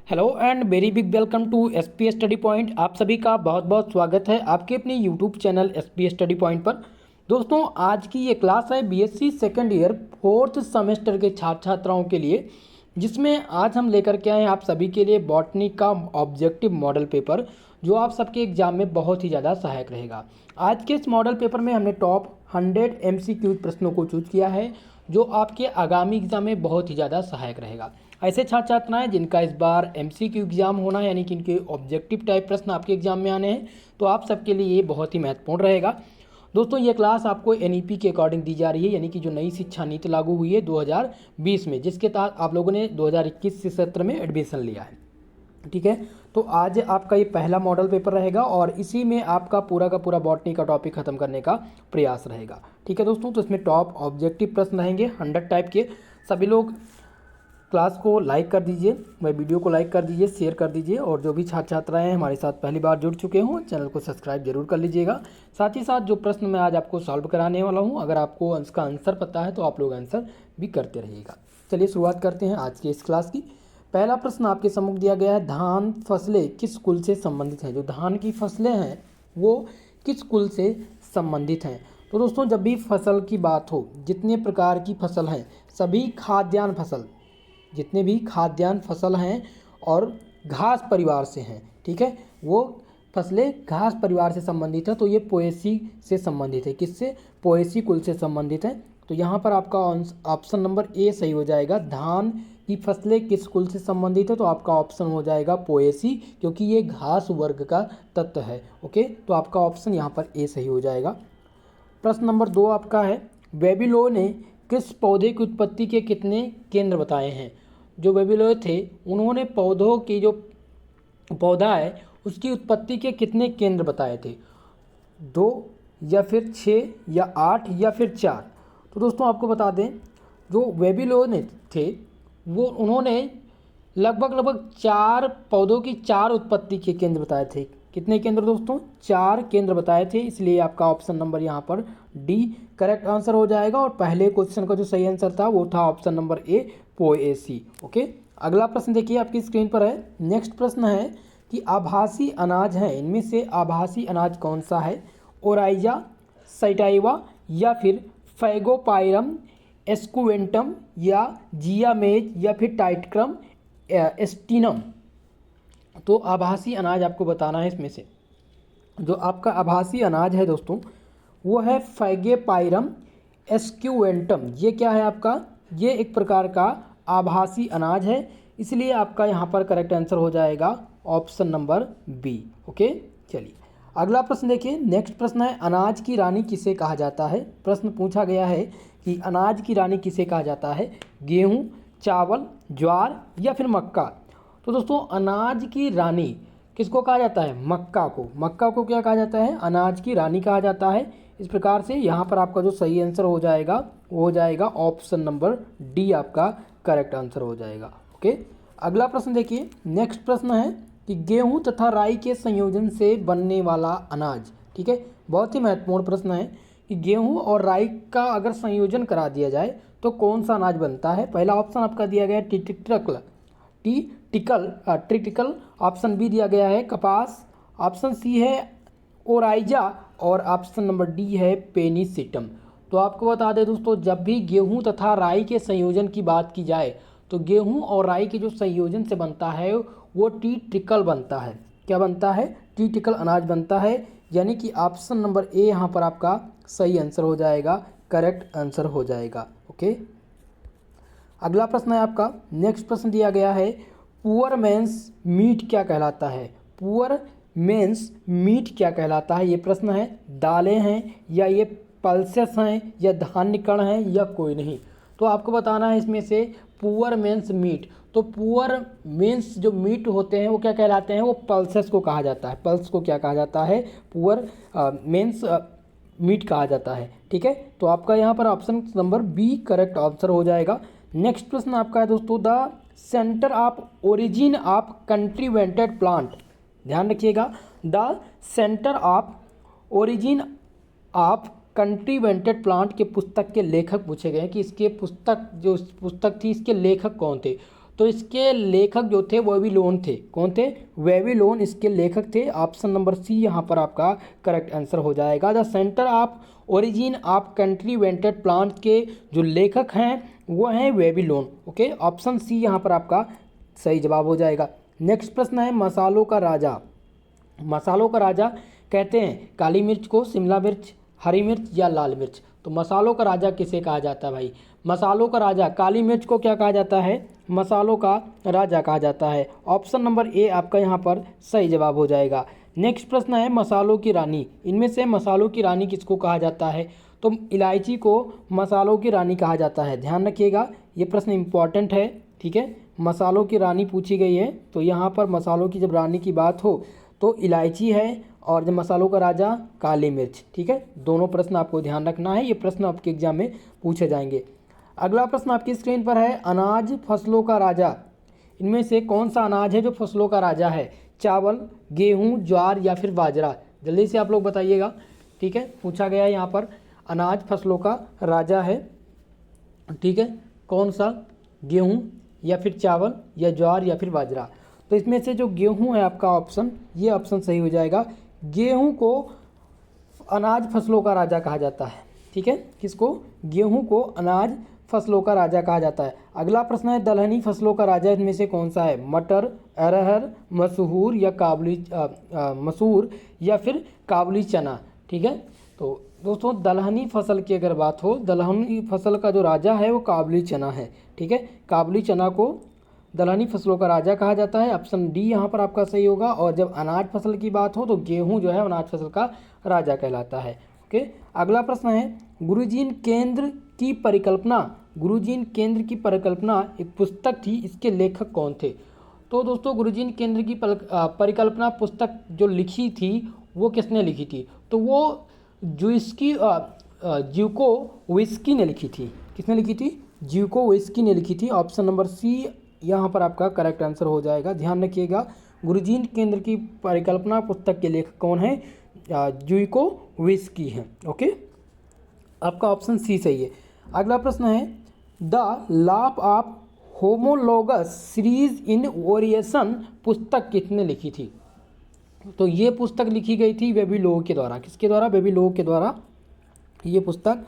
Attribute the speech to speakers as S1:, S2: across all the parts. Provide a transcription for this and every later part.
S1: Hello and very big welcome to S P study point. आप सभी का बहुत बहुत स्वागत है आपके अपने YouTube channel S P study point पर। दोस्तों आज की ये क्लास है BSc second year fourth semester के छात्र छात्राओं के लिए, जिसमें आज हम लेकर के आए हैं आप सभी के लिए बॉटनी का ऑब्जेक्टिव मॉडल पेपर, जो आप सबके एग्जाम में बहुत ही ज़्यादा सहायक रहेगा। आज के इस मॉडल पेपर में हमने टॉप 100 MCQ प्रश्नों को चूज किया है, जो आपके आगामी एग्जाम में बहुत ही ज़्यादा सहायक रहेगा। ऐसे छात्र छात्राएं जिनका इस बार MCQ एग्जाम होना है, यानी कि इनके ऑब्जेक्टिव टाइप प्रश्न आपके एग्जाम में आने हैं, तो आप सबके लिए ये बहुत ही महत्वपूर्ण रहेगा। दोस्तों ये क्लास आपको NEP के अकॉर्डिंग दी जा रही है, यानी कि जो नई शिक्षा नीति लागू हुई है 2020 में, जिसके तहत आप लोगों ने 2021 से सत्र में एडमिशन लिया है। ठीक है, तो आज आपका ये पहला मॉडल पेपर रहेगा और इसी में आपका पूरा का पूरा बॉटनी का टॉपिक खत्म करने का प्रयास रहेगा। ठीक है दोस्तों, तो इसमें टॉप ऑब्जेक्टिव प्रश्न रहेंगे 100 टाइप के। सभी लोग क्लास को लाइक कर दीजिए, वह वीडियो को लाइक कर दीजिए, शेयर कर दीजिए, और जो भी छात्र छात्राएं हमारे साथ पहली बार जुड़ चुके हों चैनल को सब्सक्राइब जरूर कर लीजिएगा। साथ ही साथ जो प्रश्न मैं आज आपको सॉल्व कराने वाला हूं, अगर आपको इसका आंसर पता है तो आप लोग आंसर भी करते रहिएगा। चलिए शुरुआत करते हैं आज की इस क्लास की। पहला प्रश्न आपके सम्मुख दिया गया है, धान फसलें किस कुल से संबंधित हैं। जो धान की फसलें हैं वो किस कुल से संबंधित हैं। तो दोस्तों जब भी फसल की बात हो, जितने प्रकार की फसल हैं सभी खाद्यान्न फसल, जितने भी खाद्यान्न फसल हैं और घास परिवार से हैं, ठीक है, वो फसलें घास परिवार से संबंधित है, तो ये पोएसी से संबंधित है। किससे? पोएसी कुल से संबंधित है। तो यहाँ पर आपका ऑप्शन नंबर ए सही हो जाएगा। धान की फसलें किस कुल से संबंधित है, तो आपका ऑप्शन हो जाएगा पोएसी, क्योंकि ये घास वर्ग का तत्व है। ओके, तो आपका ऑप्शन यहाँ पर ए सही हो जाएगा। प्रश्न नंबर 2 आपका है, बेबीलोन ने किस पौधे की उत्पत्ति के कितने केंद्र बताए हैं। जो बेबीलोन थे उन्होंने पौधों की जो पौधा है उसकी उत्पत्ति के कितने केंद्र बताए थे, 2 या फिर 6 या 8 या फिर 4। तो दोस्तों आपको बता दें, जो बेबीलोन थे वो उन्होंने लगभग 4 पौधों की 4 उत्पत्ति के केंद्र बताए थे। कितने केंद्र दोस्तों? 4 केंद्र बताए थे, इसलिए आपका ऑप्शन नंबर यहाँ पर डी करेक्ट आंसर हो जाएगा। और पहले क्वेश्चन का जो सही आंसर था वो था option number A, Poaceae. Okay, अगला प्रश्न देखिए आपकी स्क्रीन पर है। नेक्स्ट प्रश्न है कि आभासी अनाज है, इनमें से आभासी अनाज कौन सा है। ओराइजा, सैटाइवा या फिर फैगोपाइरम, एस्कुवेंटम या जियामेज या फिर टाइटक्रम एस्टिनम। तो आभासी अनाज आपको बताना है। इसमें से जो आपका आभासी अनाज है दोस्तों वो है फैगोपाइरम एस्कुवेंटम। ये क्या है आपका? ये एक प्रकार का आभासी अनाज है, इसलिए आपका यहाँ पर करेक्ट आंसर हो जाएगा ऑप्शन नंबर बी। ओके, चलिए अगला प्रश्न देखिए। नेक्स्ट प्रश्न है, अनाज की रानी किसे कहा जाता है। प्रश्न पूछा गया है कि अनाज की रानी किसे कहा जाता है, गेहूँ, चावल, ज्वार या फिर मक्का। तो दोस्तों अनाज की रानी किसको कहा जाता है? मक्का को। मक्का को क्या कहा जाता है? अनाज की रानी कहा जाता है। इस प्रकार से यहाँ पर आपका जो सही आंसर हो जाएगा वो हो जाएगा ऑप्शन नंबर डी, आपका करेक्ट आंसर हो जाएगा। ओके, अगला प्रश्न देखिए। नेक्स्ट प्रश्न है कि गेहूं तथा राई के संयोजन से बनने वाला अनाज। ठीक है, बहुत ही महत्वपूर्ण प्रश्न है कि गेहूं और राई का अगर संयोजन करा दिया जाए तो कौन सा अनाज बनता है। पहला ऑप्शन आपका दिया गया है ट्रिटिकल, ऑप्शन बी दिया गया है कपास, ऑप्शन सी है ओराइजा और ऑप्शन नंबर डी है पेनिसिटम। तो आपको बता दें दोस्तों, जब भी गेहूं तथा राई के संयोजन की बात की जाए तो गेहूं और राई के जो संयोजन से बनता है वो ट्रिटिकल बनता है। क्या बनता है? ट्रिटिकल अनाज बनता है, यानी कि ऑप्शन नंबर ए यहाँ पर आपका सही आंसर हो जाएगा, करेक्ट आंसर हो जाएगा। ओके, अगला प्रश्न है आपका। नेक्स्ट प्रश्न दिया गया है, पुअर मेंस मीट क्या कहलाता है। पुअर मेंस मीट क्या कहलाता है, ये प्रश्न है। दालें हैं या ये पल्सेस हैं या धान्य कण हैं या कोई नहीं। तो आपको बताना है इसमें से पुअर मेंस मीट। तो पुअर मेंस जो मीट होते हैं वो क्या कहलाते हैं? वो पल्सेस को कहा जाता है। पल्स को क्या कहा जाता है? पुअर मेंस मीट कहा जाता है। ठीक है, तो आपका यहाँ पर option number B correct answer हो जाएगा। नेक्स्ट प्रश्न आपका है दोस्तों, the centre of origin of cultivated plant. ध्यान रखिएगा, the centre of origin of cultivated plant के पुस्तक के लेखक पूछे गए हैं कि इसके पुस्तक जो पुस्तक थी इसके लेखक कौन थे। तो इसके लेखक जो थे वेबीलोन थे। कौन थे? वेबीलोन इसके लेखक थे। ऑप्शन नंबर सी यहाँ पर आपका करेक्ट आंसर हो जाएगा। The centre of origin of cultivated plant के जो लेखक हैं वो हैं वेबीलोन। ओके, ऑप्शन सी यहाँ पर आपका सही जवाब हो जाएगा। नेक्स्ट प्रश्न है मसालों का राजा। मसालों का राजा कहते हैं काली मिर्च को, शिमला मिर्च, हरी मिर्च या लाल मिर्च। तो मसालों का राजा किसे कहा जाता है भाई? मसालों का राजा काली मिर्च को क्या कहा जाता है? मसालों का राजा कहा जाता है। ऑप्शन नंबर ए आपका यहाँ पर सही जवाब हो जाएगा। नेक्स्ट प्रश्न है मसालों की रानी। इनमें से मसालों की रानी किसको कहा जाता है? तो इलायची को मसालों की रानी कहा जाता है। ध्यान रखिएगा, ये प्रश्न इंपॉर्टेंट है। ठीक है, मसालों की रानी पूछी गई है, तो यहाँ पर मसालों की जब रानी की बात हो तो इलायची है, और जब मसालों का राजा काली मिर्च। ठीक है, दोनों प्रश्न आपको ध्यान रखना है, ये प्रश्न आपके एग्जाम में पूछे जाएंगे। अगला प्रश्न आपकी स्क्रीन पर है अनाज फसलों का राजा। इनमें से कौन सा अनाज है जो फसलों का राजा है? चावल, गेहूं, ज्वार या फिर बाजरा? जल्दी से आप लोग बताइएगा। ठीक है, पूछा गया है यहाँ पर अनाज फसलों का राजा है। ठीक है, कौन सा? गेहूं या फिर चावल या ज्वार या फिर बाजरा? तो इसमें से जो गेहूं है आपका ऑप्शन, ये ऑप्शन सही हो जाएगा। गेहूं को अनाज फसलों का राजा कहा जाता है। ठीक है, किसको? गेहूं को अनाज फसलों का राजा कहा जाता है। अगला प्रश्न है दलहनी फसलों का राजा इनमें से कौन सा है? मटर, अरहर, मसूर या मसूर या फिर काबुली चना? ठीक है, तो दोस्तों दलहनी फसल की अगर बात हो, दलहनी फसल का जो राजा है वो काबुली चना है। ठीक है, काबुली चना को दलहनी फसलों का राजा कहा जाता है। ऑप्शन डी यहाँ पर आपका सही होगा। और जब अनाज फसल की बात हो तो गेहूं जो है अनाज फसल का राजा कहलाता है। ओके, अगला प्रश्न है गुरुजीन केंद्र की परिकल्पना। गुरुजीन केंद्र की परिकल्पना एक पुस्तक थी, इसके लेखक कौन थे? तो दोस्तों गुरुजीन केंद्र की परिकल्पना पुस्तक जो लिखी थी वो किसने लिखी थी? तो वो ज्यूकोविस्की ने लिखी थी। किसने लिखी थी? ज्यूकोविस्की ने लिखी थी। ऑप्शन नंबर सी यहाँ पर आपका करेक्ट आंसर हो जाएगा। ध्यान रखिएगा, गुरुजीन केंद्र की परिकल्पना पुस्तक के लेखक कौन है? ज्यूकोविस्की हैं। ओके, आपका ऑप्शन सी सही है। अगला प्रश्न है the law of homologous series in variation पुस्तक किसने लिखी थी? तो ये पुस्तक लिखी गई थी वेबीलोन के द्वारा। किसके द्वारा? वेबीलोन के द्वारा ये पुस्तक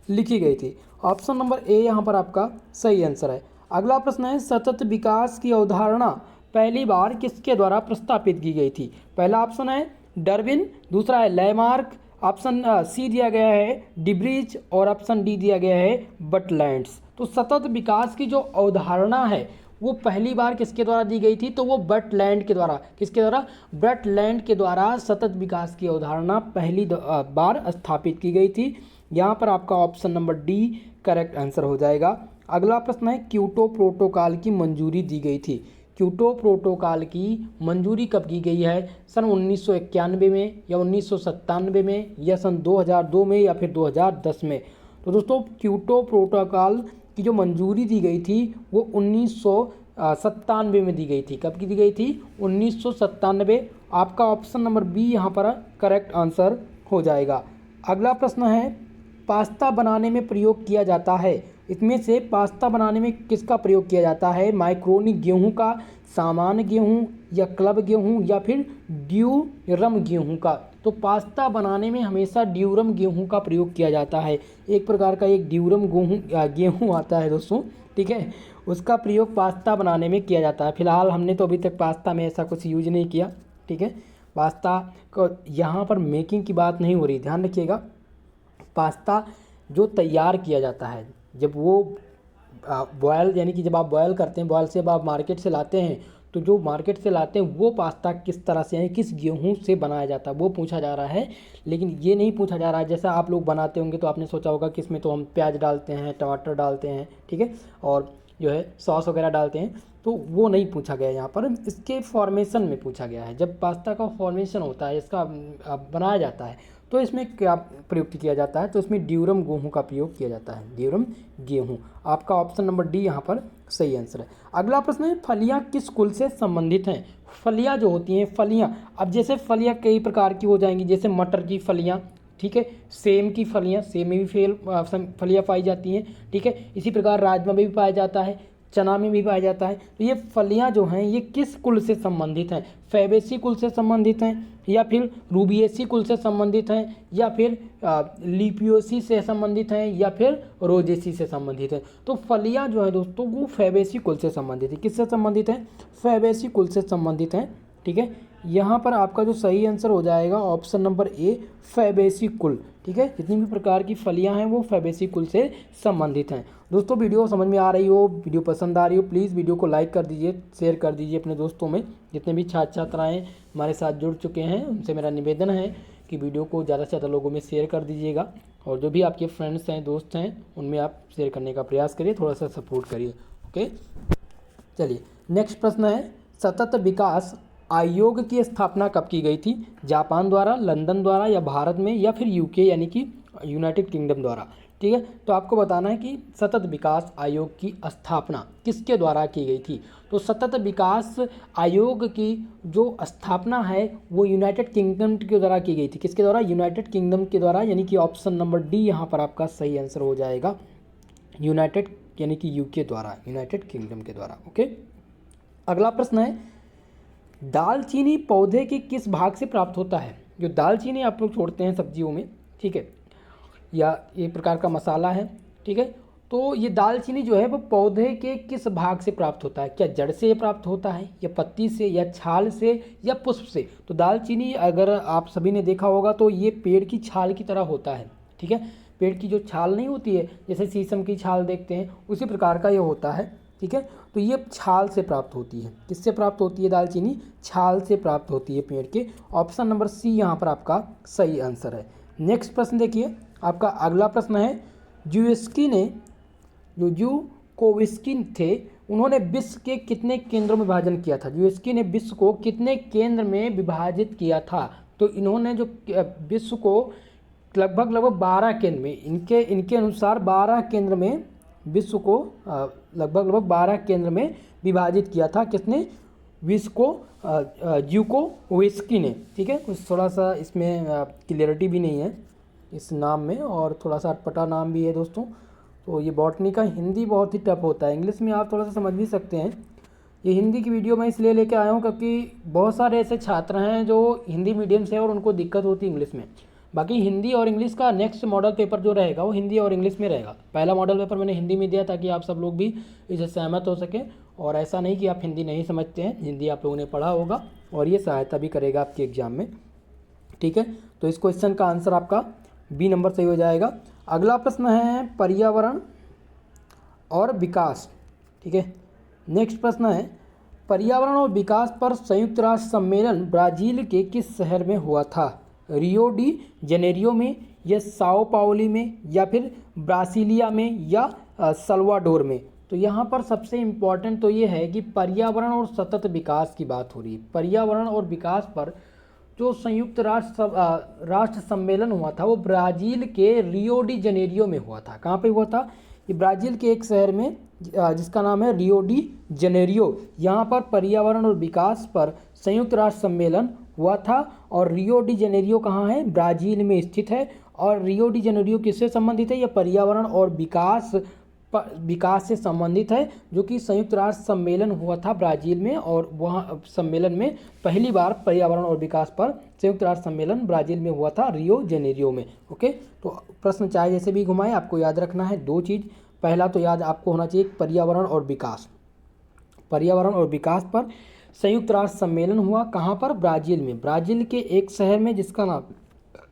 S1: लिखी गई थी। ऑप्शन नंबर ए यहाँ पर आपका सही आंसर है। अगला प्रश्न है सतत विकास की अवधारणा पहली बार किसके द्वारा प्रस्तावित की गई थी? पहला ऑप्शन है डार्विन, दूसरा है लैमार्क, ऑप्शन सी दिया गया है डिब्रीज और ऑप्शन डी दिया गया है बटलैंड्स। तो सतत विकास की जो अवधारणा है वो पहली बार किसके द्वारा दी गई थी? तो वो बटलैंड के द्वारा। किसके द्वारा? बटलैंड के द्वारा सतत विकास की अवधारणा पहली बार स्थापित की गई थी। यहाँ पर आपका option number D correct answer हो जाएगा। अगला प्रश्न है क्योटो प्रोटोकॉल की मंजूरी दी गई थी। क्योटो प्रोटोकॉल की मंजूरी कब की गई है? सन 1991 में या 1997 में या सन 2002 में या फिर 2010 में? तो दोस्तों क्योटो प्रोटोकॉल की जो मंजूरी दी गई थी वो 1997 में दी गई थी। कब की दी गई थी? 1997। आपका ऑप्शन नंबर बी यहाँ पर करेक्ट आंसर हो जाएगा। अगला प्रश्न है पास्ता बनाने में प्रयोग किया जाता है। इसमें से पास्ता बनाने में किसका प्रयोग किया जाता है? माइक्रोनी गेहूं का, सामान्य गेहूं या क्लब गेहूं या फिर ड्यूरम गेहूं का? तो पास्ता बनाने में हमेशा ड्यूरम गेहूं का प्रयोग किया जाता है। एक प्रकार का एक ड्यूरम गेहूं आता है दोस्तों। ठीक है, उसका प्रयोग पास्ता बनाने में किया जाता है। फिलहाल हमने तो अभी तक पास्ता में ऐसा कुछ यूज नहीं किया। ठीक है, पास्ता को यहाँ पर मेकिंग की बात नहीं हो रही, ध्यान रखिएगा। पास्ता जो तैयार किया जाता है जब वो बॉयल, यानी कि जब आप बॉयल करते हैं, बॉयल से जब आप मार्केट से लाते हैं, तो जो मार्केट से लाते हैं वो पास्ता किस तरह से, यानी किस गेहूं से बनाया जाता है वो पूछा जा रहा है। लेकिन ये नहीं पूछा जा रहा है जैसा आप लोग बनाते होंगे तो आपने सोचा होगा कि इसमें तो हम प्याज डालते हैं, टमाटर डालते हैं, ठीक है, और जो है सॉस वगैरह डालते हैं, तो वो नहीं पूछा गया यहाँ पर। इसके फॉर्मेशन में पूछा गया है। जब पास्ता का फॉर्मेशन होता है, इसका बनाया जाता है, तो इसमें क्या प्रयोग किया जाता है? तो इसमें ड्यूरम गेहूं का प्रयोग किया जाता है। ड्यूरम गेहूं, आपका ऑप्शन नंबर डी यहाँ पर सही आंसर है। अगला प्रश्न है फलियां किस कुल से संबंधित हैं? फलियां जो होती हैं, फलियां, अब जैसे फलियां कई प्रकार की हो जाएंगी, जैसे मटर की फलियां, ठीक है, सेम की फलियां, सेम में भी फलियां पाई जाती हैं, ठीक है, इसी प्रकार राजमा में भी पाया जाता है, चना में भी पाया जाता है। तो ये फलियां जो हैं ये किस कुल से संबंधित हैं? फैबेसी कुल से संबंधित हैं, या फिर रूबिएसी कुल से संबंधित हैं, या फिर लिपियोसी से संबंधित हैं, या फिर रोजेसी से संबंधित हैं? तो फलियां जो है दोस्तों वो फैबेसी कुल से संबंधित है। किससे संबंधित हैं? फैबेसी कुल से संबंधित हैं। ठीक है, यहाँ पर आपका जो सही आंसर हो जाएगा ऑप्शन नंबर ए, फैबेसी कुल। ठीक है, जितनी भी प्रकार की फलियां हैं वो फैबेसी कुल से संबंधित हैं। दोस्तों वीडियो समझ में आ रही हो, वीडियो पसंद आ रही हो, प्लीज़ वीडियो को लाइक कर दीजिए, शेयर कर दीजिए अपने दोस्तों में। जितने भी छात्र छात्राएँ हमारे साथ जुड़ चुके हैं उनसे मेरा निवेदन है कि वीडियो को ज़्यादा से ज़्यादा लोगों में शेयर कर दीजिएगा, और जो भी आपके फ्रेंड्स हैं, दोस्त हैं, उनमें आप शेयर करने का प्रयास करिए, थोड़ा सा सपोर्ट करिए। ओके, चलिए नेक्स्ट प्रश्न है, सतत विकास आयोग की स्थापना कब की गई थी? जापान द्वारा, लंदन द्वारा, या भारत में, या फिर यूके यानी कि यूनाइटेड किंगडम द्वारा? ठीक है, तो आपको बताना है कि सतत विकास आयोग की स्थापना किसके द्वारा की गई थी? तो सतत विकास आयोग की जो स्थापना है वो यूनाइटेड किंगडम के द्वारा की गई थी। किसके द्वारा? यूनाइटेड किंगडम के द्वारा, यानी कि ऑप्शन नंबर डी यहाँ पर आपका सही आंसर हो जाएगा, यूनाइटेड यानी कि यूके द्वारा, यूनाइटेड किंगडम के द्वारा। ओके, अगला प्रश्न है, दालचीनी पौधे के किस भाग से प्राप्त होता है? जो दालचीनी आप लोग छोड़ते हैं सब्जियों में, ठीक है, या एक प्रकार का मसाला है, ठीक है, तो ये दालचीनी जो है वो पौधे के किस भाग से प्राप्त होता है? क्या जड़ से प्राप्त होता है, या पत्ती से, या छाल से, या पुष्प से? तो दालचीनी अगर आप सभी ने देखा होगा तो ये पेड़ की छाल की तरह होता है। ठीक है, पेड़ की जो छाल नहीं होती है, जैसे शीशम की छाल देखते हैं, उसी प्रकार का ये होता है। ठीक है, तो ये छाल से प्राप्त होती है। किससे प्राप्त होती है दालचीनी? छाल से प्राप्त होती है पेड़ के। ऑप्शन नंबर सी यहाँ पर आपका सही आंसर है। नेक्स्ट प्रश्न देखिए, आपका अगला प्रश्न है, ज्यूस्की ने जो कोविस्की थे उन्होंने विश्व के कितने केंद्रों में विभाजन किया था? ज्यूस्की ने विश्व को कितने केंद्र में विभाजित किया था? तो इन्होंने जो विश्व को लगभग 12 केंद्र में, इनके अनुसार 12 केंद्र में विश्व को लगभग 12 केंद्र में विभाजित किया था। किसने? विश्व को ज्यूकोविस्की ने। ठीक है, कुछ थोड़ा सा इसमें क्लियरिटी भी नहीं है इस नाम में, और थोड़ा सा अटपटा नाम भी है दोस्तों। तो ये बॉटनी का हिंदी बहुत ही टफ होता है, इंग्लिश में आप थोड़ा सा समझ भी सकते हैं। ये हिंदी की वीडियो मैं इसलिए लेके आया हूँ क्योंकि बहुत सारे ऐसे छात्र हैं जो हिंदी मीडियम से और उनको दिक्कत होती है इंग्लिश में। बाकी हिंदी और इंग्लिश का नेक्स्ट मॉडल पेपर जो रहेगा वो हिंदी और इंग्लिश में रहेगा। पहला मॉडल पेपर मैंने हिंदी में दिया ताकि आप सब लोग भी इससे सहमत हो सकें, और ऐसा नहीं कि आप हिंदी नहीं समझते हैं, हिंदी आप लोगों ने पढ़ा होगा और ये सहायता भी करेगा आपके एग्जाम में। ठीक है, तो इस क्वेश्चन का आंसर आपका बी नंबर सही हो जाएगा। अगला प्रश्न है, पर्यावरण और विकास। ठीक है, नेक्स्ट प्रश्न है, पर्यावरण और विकास पर संयुक्त राष्ट्र सम्मेलन ब्राज़ील के किस शहर में हुआ था? रियो डी जेनेरियो में, या साओ पाउली में, या फिर ब्रासिलिया में, या सल्वाडोर में? तो यहाँ पर सबसे इम्पॉर्टेंट तो ये है कि पर्यावरण और सतत विकास की बात हो रही है। पर्यावरण और विकास पर जो संयुक्त राष्ट्र सम्मेलन हुआ था वो ब्राज़ील के रियो डी जेनेरियो में हुआ था। कहाँ पे हुआ था? ये ब्राज़ील के एक शहर में जिसका नाम है रियो डी जेनेरियो। यहाँ पर पर्यावरण और विकास पर संयुक्त राष्ट्र सम्मेलन हुआ था, और रियो डी जेनेरियो कहाँ है? ब्राज़ील में स्थित है। और रियो डी जेनेरियो किससे संबंधित है? यह पर्यावरण और विकास से संबंधित है, जो कि संयुक्त राष्ट्र सम्मेलन हुआ था ब्राज़ील में, और वहाँ सम्मेलन में पहली बार पर्यावरण और विकास पर संयुक्त राष्ट्र सम्मेलन ब्राज़ील में हुआ था, रियो जेनेरियो में। ओके, तो प्रश्न चाहे जैसे भी घुमाए, आपको याद रखना है दो चीज़। पहला तो याद आपको होना चाहिए पर्यावरण और विकास। पर्यावरण और विकास पर संयुक्त राष्ट्र सम्मेलन हुआ कहाँ पर? ब्राज़ील में, ब्राज़ील के एक शहर में जिसका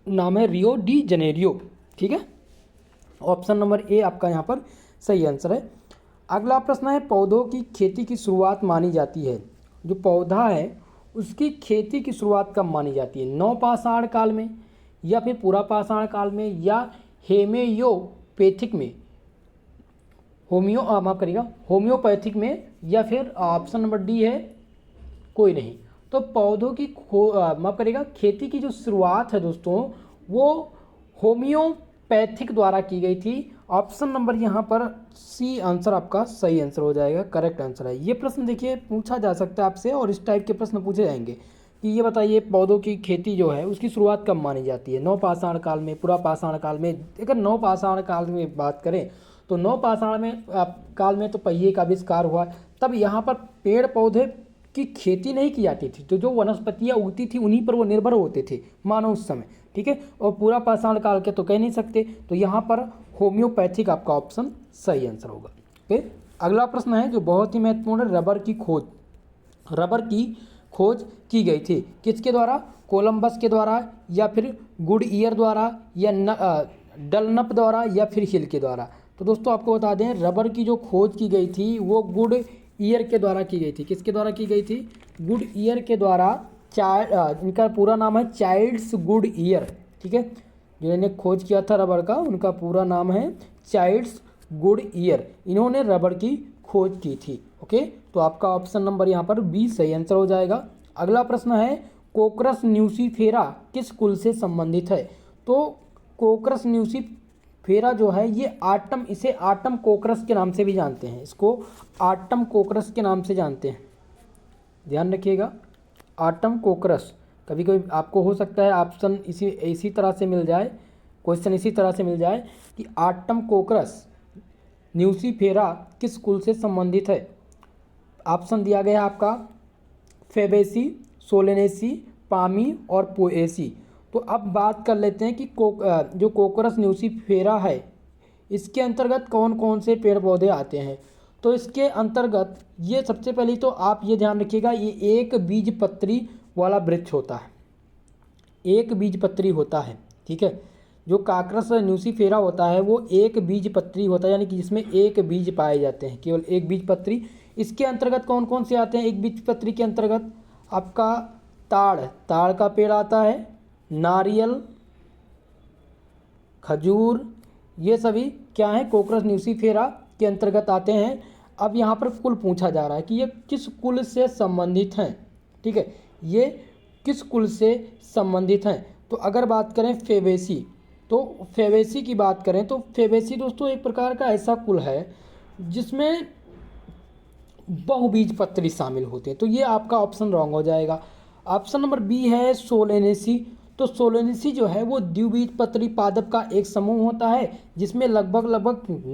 S1: नाम है रियो डी जेनेरियो। ठीक है, ऑप्शन नंबर ए आपका यहाँ पर सही आंसर है। अगला प्रश्न है, पौधों की खेती की शुरुआत मानी जाती है, जो पौधा है उसकी खेती की शुरुआत कब मानी जाती है? नवपाषाण काल में, या फिर पुरापाषाण काल में, या हेमियोपैथिक में, होम्योपैथिक में, या फिर ऑप्शन नंबर डी है कोई नहीं। तो पौधों की खेती की जो शुरुआत है दोस्तों वो होम्योपैथिक द्वारा की गई थी। ऑप्शन नंबर यहाँ पर सी आंसर आपका सही आंसर हो जाएगा, करेक्ट आंसर है। ये प्रश्न देखिए पूछा जा सकता है आपसे, और इस टाइप के प्रश्न पूछे जाएंगे कि ये बताइए पौधों की खेती जो है उसकी शुरुआत कब मानी जाती है? नवपाषाण काल में, पुरापाषाण काल में? अगर नवपाषाण काल में बात करें तो नवपाषाण में काल में तो पहिए का आविष्कार हुआ। तब यहाँ पर पेड़ पौधे की खेती नहीं की जाती थी, तो जो वनस्पतियाँ उगती थी उन्हीं पर वो निर्भर होते थे मानव उस समय, ठीक है। और पूरा पाषाण काल के तो कह नहीं सकते, तो यहाँ पर होम्योपैथिक आपका ऑप्शन सही आंसर होगा। ओके, अगला प्रश्न है जो बहुत ही महत्वपूर्ण है, रबर की खोज। रबर की खोज की गई थी किसके द्वारा? कोलंबस के द्वारा, या फिर गुडईयर द्वारा, या डलनप द्वारा, या फिर हिल के द्वारा। तो दोस्तों आपको बता दें, रबर की जो खोज की गई थी वो गुडईयर के द्वारा की गई थी। किसके द्वारा की गई थी? गुडईयर के द्वारा। इनका पूरा नाम है चाइल्ड्स गुडईयर, ठीक है। जिन्होंने खोज किया था रबर का, उनका पूरा नाम है चाइल्ड्स गुडईयर। इन्होंने रबर की खोज की थी। ओके, तो आपका ऑप्शन नंबर यहाँ पर बी सही आंसर हो जाएगा। अगला प्रश्न है, कोकरस न्यूसीफेरा किस कुल से संबंधित है? तो कोकरस न्यूसीफेरा जो है ये इसे आटम कोकरस के नाम से भी जानते हैं। इसको आटम कोकरस के नाम से जानते हैं, ध्यान रखिएगा। आटम कोकरस, कभी कभी आपको हो सकता है ऑप्शन इसी तरह से मिल जाए, क्वेश्चन इसी तरह से मिल जाए कि आटम कोकरस न्यूसीफेरा किस कुल से संबंधित है। ऑप्शन दिया गया है आपका फेबेसी, सोलेनेसी, पामी और पोएसी। तो अब बात कर लेते हैं कि जो कोकरस न्यूसीफेरा है इसके अंतर्गत कौन कौन से पेड़ पौधे आते हैं। तो इसके अंतर्गत ये सबसे पहले तो आप ये ध्यान रखिएगा, ये एक बीज पत्री वाला वृक्ष होता है, एक बीज पत्री होता है, ठीक है। जो काकरस न्यूसीफेरा होता है वो एक बीज पत्री होता है, यानी कि जिसमें एक बीज पाए जाते हैं, केवल एक बीज पत्री। इसके अंतर्गत कौन कौन से आते हैं एक बीज पत्री के अंतर्गत? आपका ताड़ का पेड़ आता है, नारियल, खजूर, ये सभी क्या है? कोकरस न्यूसीफेरा के अंतर्गत आते हैं। अब यहाँ पर कुल पूछा जा रहा है कि ये किस कुल से संबंधित हैं, ठीक है, ये किस कुल से संबंधित हैं। तो अगर बात करें फेबेसी, तो फेबेसी की बात करें तो फेबेसी दोस्तों एक प्रकार का ऐसा कुल है जिसमें बहुबीजपत्री शामिल होते हैं। तो ये आपका ऑप्शन रॉन्ग हो जाएगा। ऑप्शन नंबर बी है सोलेनेसी। तो सोलेनेसी जो है वो द्विबीजपत्री पादप का एक समूह होता है जिसमें लगभग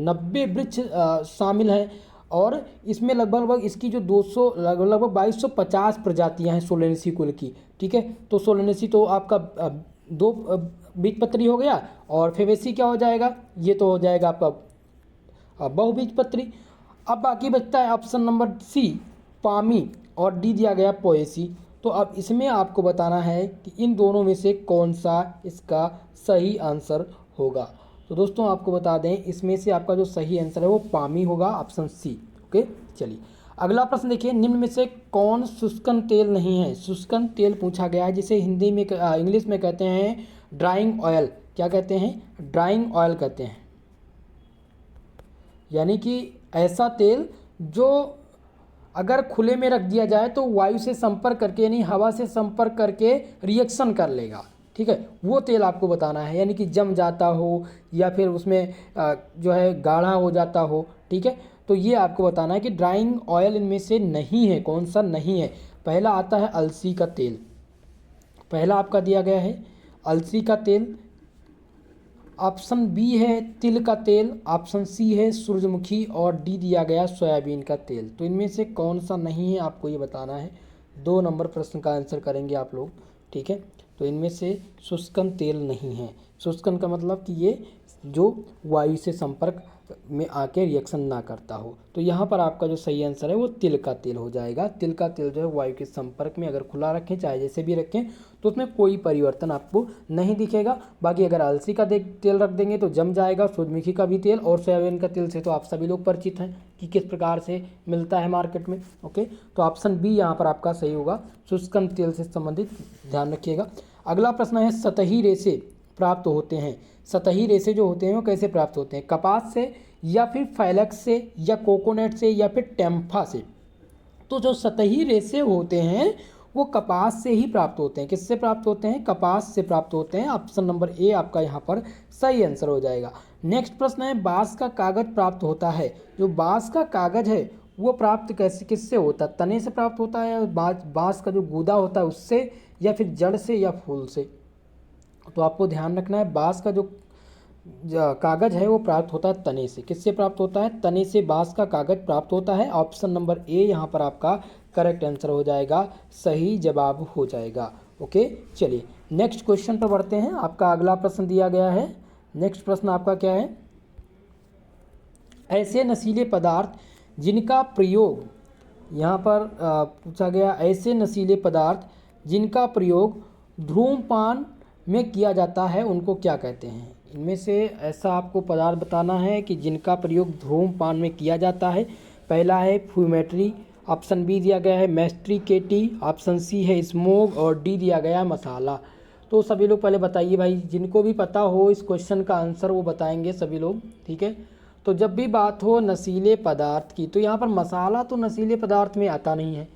S1: 90 वृक्ष शामिल हैं, और इसमें लगभग इसकी जो 200 लगभग 2250 प्रजातियां हैं सोलेनेसी कुल की, ठीक है। तो सोलेनेसी तो आपका दो बीजपत्री हो गया, और फेबेसी क्या हो जाएगा? ये तो हो जाएगा आपका बहुबीजपत्री। अब बाकी बचता है ऑप्शन नंबर सी पामी, और डी दिया गया पोएसी। तो अब इसमें आपको बताना है कि इन दोनों में से कौन सा इसका सही आंसर होगा। तो दोस्तों आपको बता दें, इसमें से आपका जो सही आंसर है वो पामी होगा, ऑप्शन सी। ओके, चलिए अगला प्रश्न देखिए, निम्न में से कौन शुष्कन तेल नहीं है? शुष्कन तेल पूछा गया है, जिसे हिंदी में इंग्लिश में कहते हैं ड्राइंग ऑयल। क्या कहते हैं? ड्राइंग ऑयल कहते हैं। यानी कि ऐसा तेल जो अगर खुले में रख दिया जाए तो वायु से संपर्क करके, यानी हवा से संपर्क करके रिएक्शन कर लेगा, ठीक है, वो तेल आपको बताना है। यानी कि जम जाता हो या फिर उसमें जो है गाढ़ा हो जाता हो, ठीक है। तो ये आपको बताना है कि ड्राइंग ऑयल इनमें से नहीं है, कौन सा नहीं है। पहला आता है अलसी का तेल, पहला आपका दिया गया है अलसी का तेल। ऑप्शन बी है तिल का तेल, ऑप्शन सी है सूरजमुखी, और डी दिया गया सोयाबीन का तेल। तो इनमें से कौन सा नहीं है आपको ये बताना है। 2 नंबर प्रश्न का आंसर करेंगे आप लोग, ठीक है। तो इनमें से शुष्कन तेल नहीं है। शुष्कन का मतलब कि ये जो वायु से संपर्क में आके रिएक्शन ना करता हो। तो यहाँ पर आपका जो सही आंसर है वो तिल का तेल हो जाएगा। तिल का तेल जो है वायु के संपर्क में अगर खुला रखें, चाहे जैसे भी रखें, तो उसमें कोई परिवर्तन आपको नहीं दिखेगा। बाकी अगर अलसी का तेल रख देंगे तो जम जाएगा। सूरजमुखी का भी तेल और सोयाबीन का तेल से तो आप सभी लोग परिचित हैं कि किस प्रकार से मिलता है मार्केट में। ओके, तो ऑप्शन बी यहाँ पर आपका सही होगा, शुष्कन तेल से संबंधित, ध्यान रखिएगा। अगला प्रश्न है, सतही रेशे प्राप्त होते हैं। सतही रेशे जो होते हैं वो कैसे प्राप्त होते हैं? कपास से, या फिर फैलक्स से, या कोकोनट से, या फिर टेम्फा से। तो जो सतही रेशे होते हैं वो कपास से ही प्राप्त होते हैं। किससे प्राप्त होते हैं? कपास से प्राप्त होते हैं। ऑप्शन नंबर ए आपका यहाँ पर सही आंसर हो जाएगा। नेक्स्ट प्रश्न है, बांस का कागज प्राप्त होता है। जो बांस का कागज है वो प्राप्त किससे होता है? तने से प्राप्त होता है, बांस का जो गूदा होता है उससे, या फिर जड़ से, या फूल से। तो आपको ध्यान रखना है, बांस का जो कागज़ है वो प्राप्त होता है तने से। किससे प्राप्त होता है? तने से बाँस का कागज़ प्राप्त होता है। ऑप्शन नंबर ए यहाँ पर आपका करेक्ट आंसर हो जाएगा, सही जवाब हो जाएगा। ओके, चलिए नेक्स्ट क्वेश्चन पर बढ़ते हैं। आपका अगला प्रश्न दिया गया है। नेक्स्ट प्रश्न आपका क्या है? ऐसे नशीले पदार्थ जिनका प्रयोग यहाँ पर पूछा गया, ऐसे नशीले पदार्थ जिनका प्रयोग धूम्रपान में किया जाता है उनको क्या कहते हैं? इनमें से ऐसा आपको पदार्थ बताना है कि जिनका प्रयोग धूम्रपान में किया जाता है। पहला है फ्यूमेट्री, ऑप्शन बी दिया गया है मैस्ट्रिकेटी, ऑप्शन सी है स्मोक और डी दिया गया है मसाला। तो सभी लोग पहले बताइए भाई, जिनको भी पता हो इस क्वेश्चन का आंसर वो बताएंगे सभी लोग, ठीक है। तो जब भी बात हो नशीले पदार्थ की तो यहाँ पर मसाला तो नशीले पदार्थ में आता नहीं है,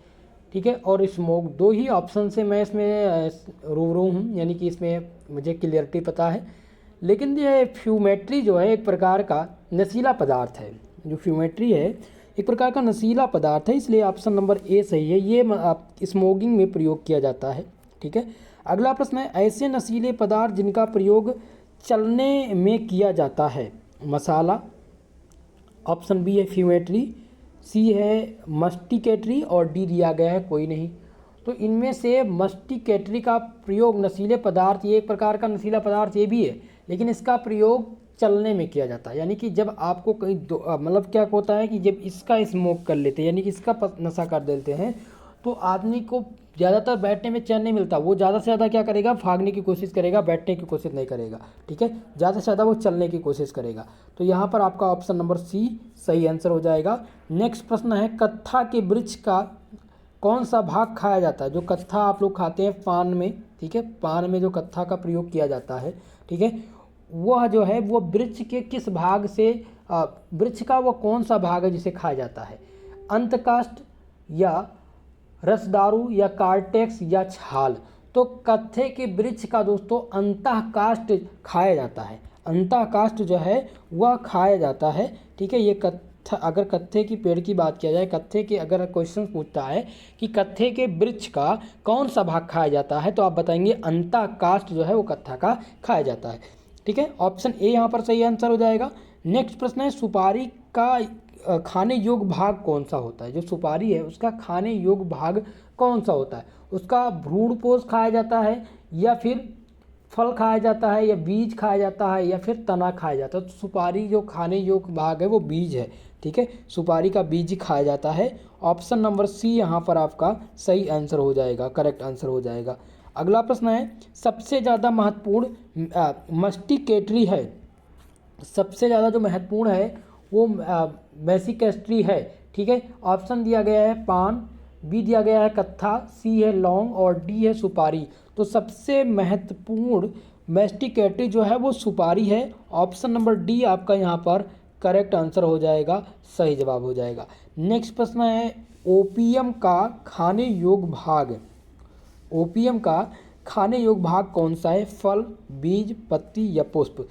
S1: ठीक है, और स्मोक, दो ही ऑप्शन से मैं इसमें रूबरू हूँ, यानी कि इसमें मुझे क्लियरिटी पता है। लेकिन ये फ्यूमेट्री जो है एक प्रकार का नशीला पदार्थ है। जो फ्यूमेट्री है एक प्रकार का नशीला पदार्थ है, इसलिए ऑप्शन नंबर ए सही है। ये स्मोकिंग में प्रयोग किया जाता है, ठीक है। अगला प्रश्न है ऐसे नशीले पदार्थ जिनका प्रयोग चलने में किया जाता है। मसाला, ऑप्शन बी है फ्यूमेट्री, सी है मस्टिकेटरी और डी दिया गया है कोई नहीं। तो इनमें से मस्टिकेटरी का प्रयोग नशीले पदार्थ, ये एक प्रकार का नशीला पदार्थ ये भी है, लेकिन इसका प्रयोग चलने में किया जाता है। यानी कि जब आपको कहीं मतलब क्या होता है कि जब इसका स्मोक कर लेते हैं, यानी कि इसका नशा कर देते हैं, तो आदमी को ज़्यादातर बैठने में चैन नहीं मिलता। वो ज़्यादा से ज़्यादा क्या करेगा? भागने की कोशिश करेगा, बैठने की कोशिश नहीं करेगा, ठीक है। ज़्यादा से ज़्यादा वो चलने की कोशिश करेगा। तो यहाँ पर आपका ऑप्शन नंबर सी सही आंसर हो जाएगा। नेक्स्ट प्रश्न है कत्था के वृक्ष का कौन सा भाग खाया जाता है? जो कत्था आप लोग खाते हैं पान में, ठीक है, पान में जो कत्था का प्रयोग किया जाता है, ठीक है, वह जो है वो वृक्ष के किस भाग से, वृक्ष का वो कौन सा भाग है जिसे खाया जाता है? अंतकाष्ठ या रसदारू या कार्टेक्स या छाल? तो कत्थे के वृक्ष का दोस्तों अंतःकाष्ठ खाया जाता है। अंतःकाष्ठ जो है वह खाया जाता है, ठीक है। ये कत्था, अगर कत्थे की पेड़ की बात किया जाए, कत्थे के अगर क्वेश्चन पूछता है कि कत्थे के वृक्ष का कौन सा भाग खाया जाता है, तो आप बताएंगे अंतःकाष्ठ जो है वो कत्था का खाया जाता है, ठीक है। ऑप्शन ए यहाँ पर सही आंसर हो जाएगा। नेक्स्ट प्रश्न है सुपारी का खाने योग्य भाग कौन सा होता है? जो सुपारी है उसका खाने योग्य भाग कौन सा होता है? उसका भ्रूणपोष खाया जाता है या फिर फल खाया जाता है या बीज खाया जाता है या फिर तना खाया जाता है? तो सुपारी जो खाने योग्य भाग है वो बीज है, ठीक है, सुपारी का बीज खाया जाता है। ऑप्शन नंबर सी यहाँ पर आपका सही आंसर हो जाएगा, करेक्ट आंसर हो जाएगा। अगला प्रश्न है सबसे ज़्यादा महत्वपूर्ण मस्टिकेटरी है, सबसे ज़्यादा जो महत्वपूर्ण है वो मैसिकेस्ट्री है, ठीक है। ऑप्शन दिया गया है पान, बी दिया गया है कत्था, सी है लौंग और डी है सुपारी। तो सबसे महत्वपूर्ण मैस्टिकेटरी जो है वो सुपारी है। ऑप्शन नंबर डी आपका यहाँ पर करेक्ट आंसर हो जाएगा, सही जवाब हो जाएगा। नेक्स्ट प्रश्न है ओपियम का खाने योग्य भाग, ओपियम का खाने योग्य भाग कौन सा है? फल, बीज, पत्ती या पुष्प?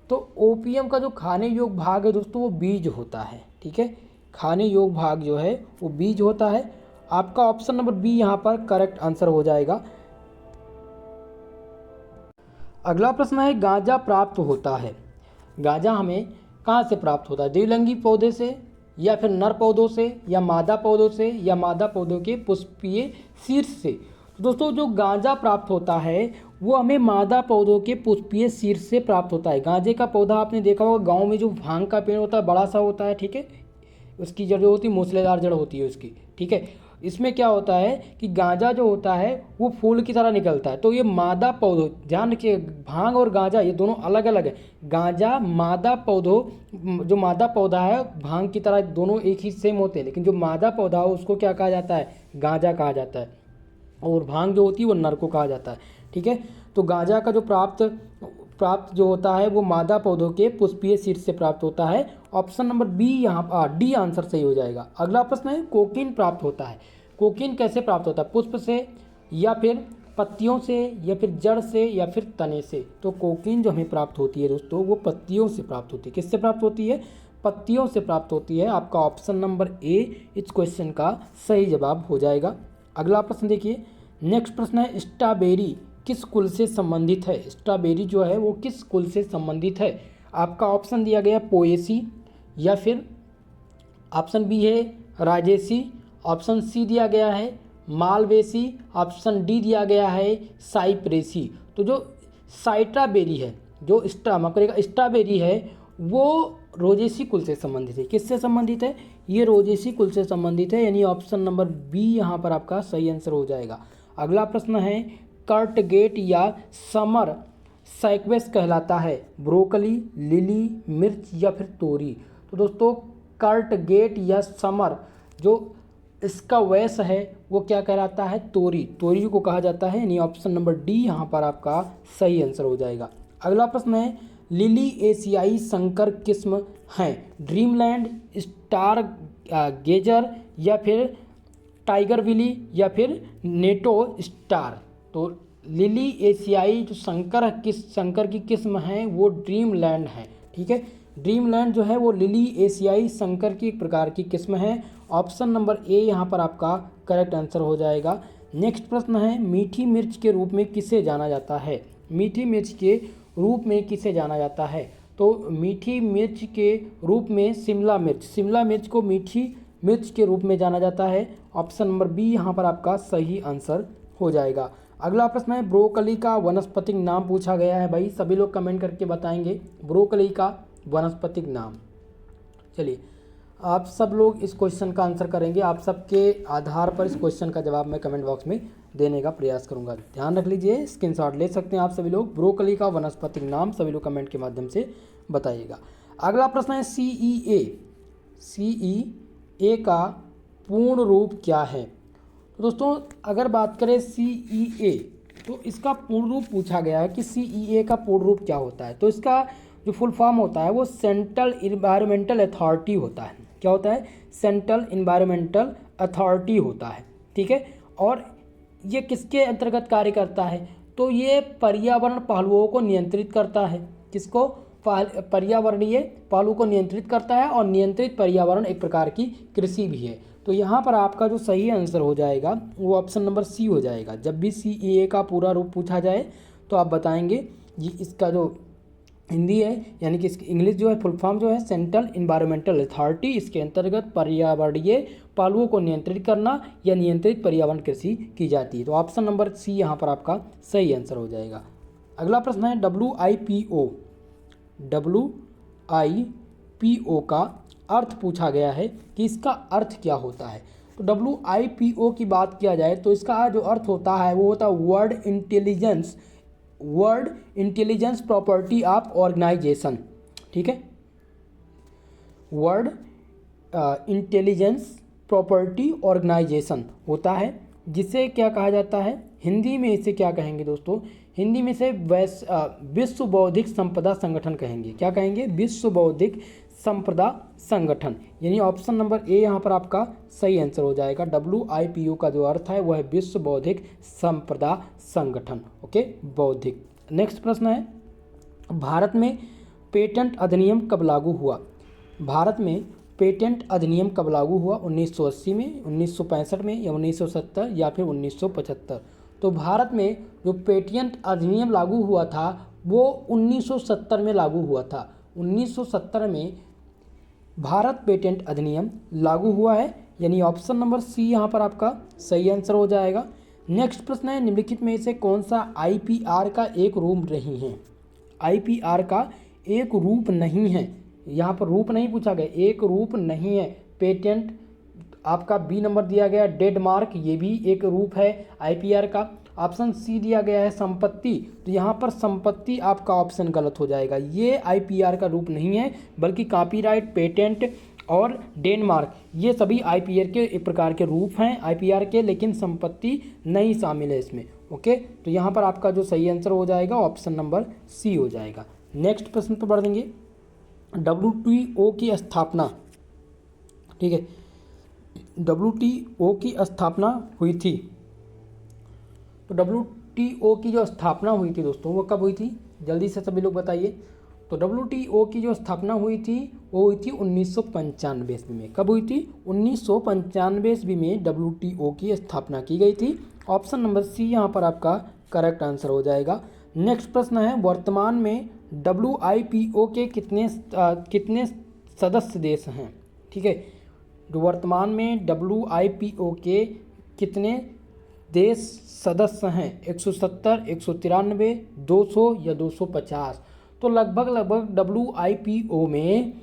S1: तो ओपियम का जो खाने योग्य भाग है दोस्तों वो बीज होता है, ठीक है, खाने योग्य भाग जो है वो बीज होता है। आपका ऑप्शन नंबर बी यहाँ पर करेक्ट आंसर हो जाएगा। अगला प्रश्न है गांजा प्राप्त होता है, गांजा हमें कहाँ से प्राप्त होता है? द्विलिंगी पौधे से या फिर नर पौधों से या मादा पौधों से या मादा पौधों के पुष्पीय शीर्ष से? तो दोस्तों जो गांजा प्राप्त होता है वो हमें मादा पौधों के पुष्पीय शीर्ष से प्राप्त होता है। गांजे का पौधा आपने देखा होगा गांव में, जो भांग का पेड़ होता है बड़ा सा होता है, ठीक है, उसकी जड़ जो होती है मूसलेदार जड़ होती है उसकी, ठीक है। इसमें क्या होता है कि गांजा जो होता है वो फूल की तरह निकलता है। तो ये मादा पौधों, ध्यान रखिए भांग और गांजा ये दोनों अलग अलग है। गांजा मादा पौधों, जो मादा पौधा है भांग की तरह दोनों एक ही सेम होते हैं, लेकिन जो मादा पौधा है उसको क्या कहा जाता है? गांजा कहा जाता है, और भांग जो होती है वो नर को कहा जाता है, ठीक है। तो गांजा का जो प्राप्त जो होता है वो मादा पौधों के पुष्पीय शीर्ष से प्राप्त होता है। ऑप्शन नंबर बी यहाँ डी आंसर सही हो जाएगा। अगला प्रश्न है कोकीन प्राप्त होता है, कोकीन कैसे प्राप्त होता है? पुष्प से या फिर पत्तियों से या फिर जड़ से या फिर तने से? तो कोकीन जो हमें प्राप्त होती है दोस्तों वो पत्तियों से प्राप्त होती है। किससे प्राप्त होती है? पत्तियों से प्राप्त होती है। आपका ऑप्शन नंबर ए इस क्वेश्चन का सही जवाब हो जाएगा। अगला प्रश्न देखिए, नेक्स्ट प्रश्न है स्ट्रॉबेरी किस कुल से संबंधित है? स्ट्रॉबेरी जो है वो किस कुल से संबंधित है? आपका ऑप्शन दिया गया पोएसी, या फिर ऑप्शन बी है राजेसी, ऑप्शन सी दिया गया है मालवेसी, ऑप्शन डी दिया गया है साइप्रेसी। तो जो साइट्राबेरी है, जो स्ट्रॉबेरी है, वो रोजेसी कुल से संबंधित है। किससे संबंधित है? ये रोजेसी कुल से संबंधित है, यानी ऑप्शन नंबर बी यहाँ पर आपका सही आंसर हो जाएगा। अगला प्रश्न है कर्टगेट या समर साइक्वेस कहलाता है ब्रोकली, लिली, मिर्च या फिर तोरी। तो दोस्तों कर्टगेट या समर जो इसका वैस है वो क्या कहलाता है? तोरी, तोरी को कहा जाता है, यानी ऑप्शन नंबर डी यहाँ पर आपका सही आंसर हो जाएगा। अगला प्रश्न है लिली एशियाई संकर किस्म हैं ड्रीमलैंड, स्टार गेजर या फिर टाइगर विली या फिर नेटो स्टार। तो लिली एशियाई जो संकर की किस्म है वो ड्रीमलैंड है। ठीक है, ड्रीमलैंड जो है वो लिली एशियाई संकर की एक प्रकार की किस्म है। ऑप्शन नंबर ए यहाँ पर आपका करेक्ट आंसर हो जाएगा। नेक्स्ट प्रश्न है मीठी मिर्च के रूप में किसे जाना जाता है? मीठी मिर्च के रूप में किसे जाना जाता है? तो मीठी मिर्च के रूप में शिमला मिर्च को मीठी मिर्च के रूप में जाना जाता है। ऑप्शन नंबर बी यहाँ पर आपका सही आंसर हो जाएगा। अगला प्रश्न है ब्रोकली का वानस्पतिक नाम पूछा गया है। भाई सभी लोग कमेंट करके बताएंगे ब्रोकली का वानस्पतिक नाम। चलिए आप सब लोग इस क्वेश्चन का आंसर करेंगे। आप सबके आधार पर इस क्वेश्चन का जवाब मैं कमेंट बॉक्स में देने का प्रयास करूंगा। ध्यान रख लीजिए, स्क्रीनशॉट ले सकते हैं आप सभी लोग। ब्रोकली का वानस्पतिक नाम सभी लोग कमेंट के माध्यम से बताइएगा। अगला प्रश्न है CEA का पूर्ण रूप क्या है? तो दोस्तों अगर बात करें CEA तो इसका पूर्ण रूप पूछा गया है कि CEA का पूर्ण रूप क्या होता है। तो इसका जो फुल फॉर्म होता है वो सेंट्रल इन्वायरमेंटल अथॉरिटी होता है। क्या होता है? सेंट्रल इन्वायरमेंटल अथॉरिटी होता है। ठीक है, और ये किसके अंतर्गत कार्य करता है? तो ये पर्यावरण पहलुओं को नियंत्रित करता है। किसको? पर्यावरणीय पहलू को नियंत्रित करता है, और नियंत्रित पर्यावरण एक प्रकार की कृषि भी है। तो यहाँ पर आपका जो सही आंसर हो जाएगा वो ऑप्शन नंबर सी हो जाएगा। जब भी CEA का पूरा रूप पूछा जाए तो आप बताएंगे ये इसका जो हिंदी है, यानी कि इसकी इंग्लिश जो है फुल फॉर्म जो है सेंट्रल इन्वायरमेंटल अथॉरिटी, इसके अंतर्गत पर्यावरणीय पहलुओं को नियंत्रित करना या नियंत्रित पर्यावरण कृषि की जाती है। तो ऑप्शन नंबर सी यहाँ पर आपका सही आंसर हो जाएगा। अगला प्रश्न है WIPO का अर्थ पूछा गया है कि इसका अर्थ क्या होता है। तो WIPO की बात किया जाए तो इसका जो अर्थ होता है वो होता है world intelligence property of organisation. ठीक है, वर्ल्ड इंटेलिजेंस प्रॉपर्टी ऑर्गेनाइजेशन होता है, जिसे क्या कहा जाता है हिंदी में? इसे क्या कहेंगे दोस्तों? हिंदी में से विश्व बौद्धिक संपदा संगठन कहेंगे। क्या कहेंगे? विश्व बौद्धिक संपदा संगठन, यानी ऑप्शन नंबर ए यहाँ पर आपका सही आंसर हो जाएगा। WIPO का जो अर्थ है वह है विश्व बौद्धिक संपदा संगठन। ओके, बौद्धिक। नेक्स्ट प्रश्न है भारत में पेटेंट अधिनियम कब लागू हुआ? भारत में पेटेंट अधिनियम कब लागू हुआ? 1980 में, 1965 में, या 1970 या फिर 1975? तो भारत में जो पेटेंट अधिनियम लागू हुआ था वो 1970 में लागू हुआ था। 1970 में भारत पेटेंट अधिनियम लागू हुआ है, यानी ऑप्शन नंबर सी यहाँ पर आपका सही आंसर हो जाएगा। नेक्स्ट प्रश्न है निम्नलिखित में से कौन सा IPR का एक रूप नहीं है? IPR का एक रूप नहीं है, यहाँ पर रूप नहीं पूछा गया, एक रूप नहीं है। पेटेंट आपका बी नंबर दिया गया। ट्रेडमार्क ये भी एक रूप है IPR का। ऑप्शन सी दिया गया है संपत्ति, तो यहाँ पर संपत्ति आपका ऑप्शन गलत हो जाएगा। ये IPR का रूप नहीं है, बल्कि कॉपीराइट, पेटेंट और डेनमार्क ये सभी IPR के एक प्रकार के रूप हैं IPR के, लेकिन संपत्ति नहीं शामिल है इसमें। ओके, तो यहाँ पर आपका जो सही आंसर हो जाएगा ऑप्शन नंबर सी हो जाएगा। नेक्स्ट प्रश्न पर बढ़ देंगे। WTO की स्थापना, ठीक है, WTO की स्थापना हुई थी। तो WTO की जो स्थापना हुई थी दोस्तों वो कब हुई थी? जल्दी से सभी लोग बताइए। तो WTO की जो स्थापना हुई थी वो हुई थी 1995 ईस्वी में। कब हुई थी? 1995 ईस्वी में WTO की स्थापना की गई थी। ऑप्शन नंबर सी यहाँ पर आपका करेक्ट आंसर हो जाएगा। नेक्स्ट प्रश्न है वर्तमान में WIPO के कितने सदस्य देश हैं? ठीक है, जो वर्तमान में WIPO के कितने देश सदस्य हैं? 170, 193, 200 या 250? तो लगभग WIPO में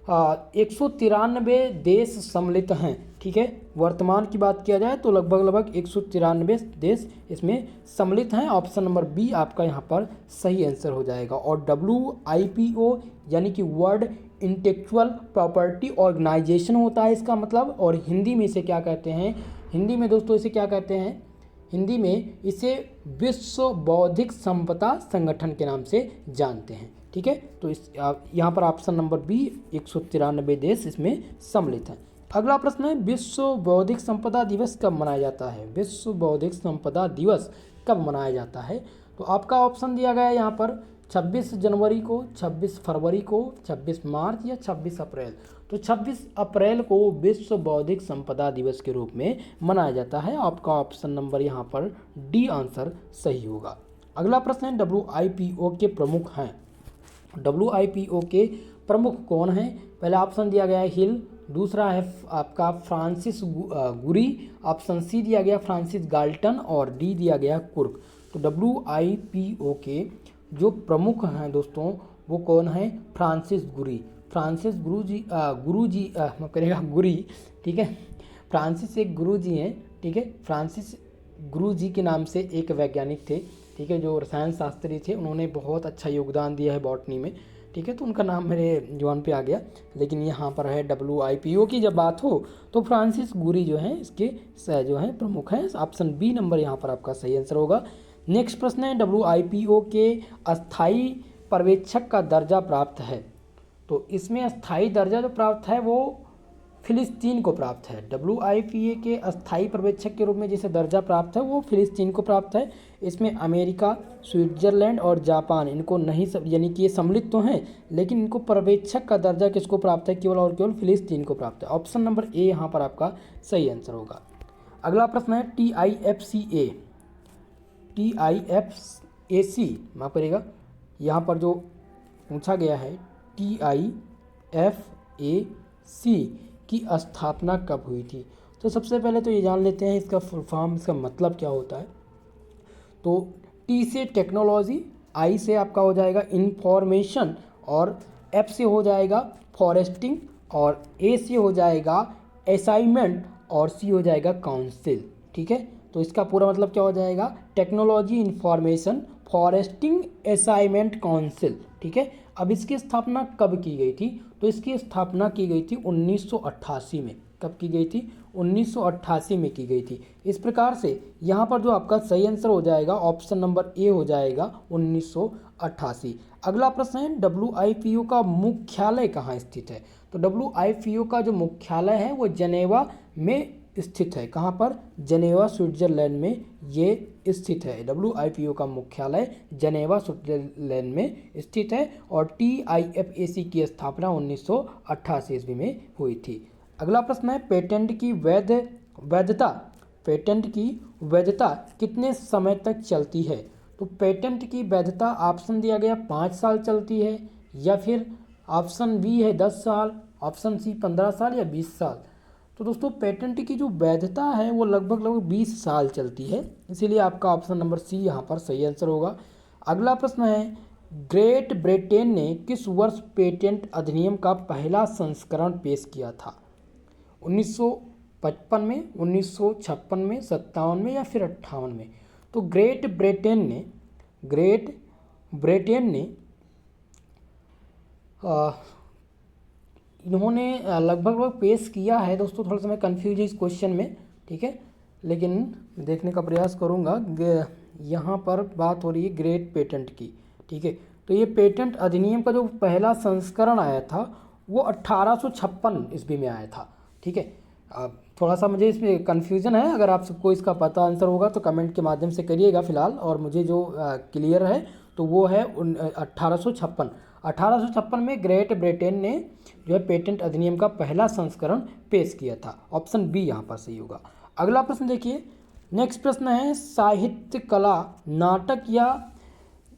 S1: 193 देश सम्मिलित हैं। ठीक है, वर्तमान की बात किया जाए तो लगभग 193 देश इसमें सम्मिलित हैं। ऑप्शन नंबर बी आपका यहाँ पर सही आंसर हो जाएगा। और WIPO यानी कि वर्ल्ड इंटेलेक्चुअल प्रॉपर्टी ऑर्गेनाइजेशन होता है इसका मतलब। और हिंदी में इसे क्या कहते हैं? हिंदी में दोस्तों इसे क्या कहते हैं? हिंदी में इसे विश्व बौद्धिक संपदा संगठन के नाम से जानते हैं। ठीक है, तो इस यहाँ पर ऑप्शन नंबर बी 193 देश इसमें सम्मिलित हैं। अगला प्रश्न है, विश्व बौद्धिक संपदा दिवस कब मनाया जाता है? विश्व बौद्धिक संपदा दिवस कब मनाया जाता है? तो आपका ऑप्शन दिया गया है यहाँ पर 26 जनवरी को, 26 फरवरी को, 26 मार्च या 26 अप्रैल। तो 26 अप्रैल को विश्व बौद्धिक संपदा दिवस के रूप में मनाया जाता है। आपका ऑप्शन नंबर यहाँ पर डी आंसर सही होगा। अगला प्रश्न है, WIPO के प्रमुख हैं। WIPO के प्रमुख कौन हैं? पहला ऑप्शन दिया गया है हिल, दूसरा है आपका फ्रांसिस गुरी, ऑप्शन सी दिया गया फ्रांसिस गाल्टन और डी दिया गया कुर्क। तो WIPO के जो प्रमुख हैं दोस्तों वो कौन है? फ्रांसिस गुरी। फ्रांसिस माफ करेगा गुरी। ठीक है, फ्रांसिस एक गुरु जी हैं। ठीक है, फ्रांसिस गुरु जी के नाम से एक वैज्ञानिक थे। ठीक है, जो रसायन शास्त्री थे, उन्होंने बहुत अच्छा योगदान दिया है बॉटनी में। ठीक है, तो उनका नाम मेरे जुबान पे आ गया, लेकिन यहाँ पर है WIPO की जब बात हो तो फ्रांसिस गुरी जो हैं इसके जो हैं प्रमुख हैं। ऑप्शन बी नंबर यहाँ पर आपका सही आंसर होगा। नेक्स्ट प्रश्न है, WIPO के अस्थाई पर्यवेक्षक का दर्जा प्राप्त है। तो इसमें अस्थाई दर्जा जो प्राप्त है वो फिलिस्तीन को प्राप्त है। WIPO के अस्थाई पर्यवेक्षक के रूप में जिसे दर्जा प्राप्त है वो फिलिस्तीन को प्राप्त है। इसमें अमेरिका, स्विट्जरलैंड और जापान इनको नहीं यानी कि ये सम्मिलित तो हैं, लेकिन इनको पर्यवेक्षक का दर्जा किसको प्राप्त है? केवल और केवल फिलिस्तीन को प्राप्त है। ऑप्शन नंबर ए यहाँ पर आपका सही आंसर होगा। अगला प्रश्न है, TIFAC माफ करेगा, यहाँ पर जो पूछा गया है TIFAC की स्थापना कब हुई थी? तो सबसे पहले तो ये जान लेते हैं इसका फुल फॉर्म, इसका मतलब क्या होता है। तो टी से टेक्नोलॉजी, आई से आपका हो जाएगा इंफॉर्मेशन, और एफ से हो जाएगा फॉरेस्टिंग, और ए से हो जाएगा असाइनमेंट, और सी हो जाएगा काउंसिल। ठीक है, तो इसका पूरा मतलब क्या हो जाएगा? Technology, information, foresting, assignment, council. ठीक है, अब इसकी स्थापना कब की गई थी? तो इसकी स्थापना की गई थी 1988 में। कब की गई थी? 1988 में की गई थी। इस प्रकार से यहाँ पर जो आपका सही आंसर हो जाएगा ऑप्शन नंबर ए हो जाएगा 1988। अगला प्रश्न है, WIPO का मुख्यालय कहाँ स्थित है? तो WIPO का जो मुख्यालय है वो जनेवा में स्थित है। कहाँ पर? जनेवा स्विट्जरलैंड में ये स्थित है। WIPO का मुख्यालय जनेवा स्विट्जरलैंड में स्थित है। और TIFAC की स्थापना 1988 ईस्वी में हुई थी। अगला प्रश्न है, पेटेंट की वैधता कितने समय तक चलती है? तो पेटेंट की वैधता ऑप्शन दिया गया 5 साल चलती है, या फिर ऑप्शन बी है 10 साल, ऑप्शन सी 15 साल या 20 साल। तो दोस्तों पेटेंट की जो वैधता है वो लगभग 20 साल चलती है, इसीलिए आपका ऑप्शन नंबर सी यहाँ पर सही आंसर होगा। अगला प्रश्न है, ग्रेट ब्रिटेन ने किस वर्ष पेटेंट अधिनियम का पहला संस्करण पेश किया था? 1955 में, 1956 में, 57 में या फिर 58 में? तो ग्रेट ब्रिटेन ने इन्होंने लगभग पेश किया है। दोस्तों थोड़ा सा मैं कन्फ्यूज है इस क्वेश्चन में, ठीक है, लेकिन देखने का प्रयास करूंगा। यहाँ पर बात हो रही है ग्रेट पेटेंट की, ठीक है। तो ये पेटेंट अधिनियम का जो पहला संस्करण आया था वो 1856 ईस्वी में आया था, ठीक है। थोड़ा सा मुझे इसमें कन्फ्यूज़न है, अगर आप सबको इसका पता आंसर होगा तो कमेंट के माध्यम से करिएगा फिलहाल। और मुझे जो क्लियर है तो वो है 1856 में ग्रेट ब्रिटेन ने जो है पेटेंट अधिनियम का पहला संस्करण पेश किया था। ऑप्शन बी यहाँ पर सही होगा। अगला प्रश्न देखिए, नेक्स्ट प्रश्न है, साहित्य कला नाटक या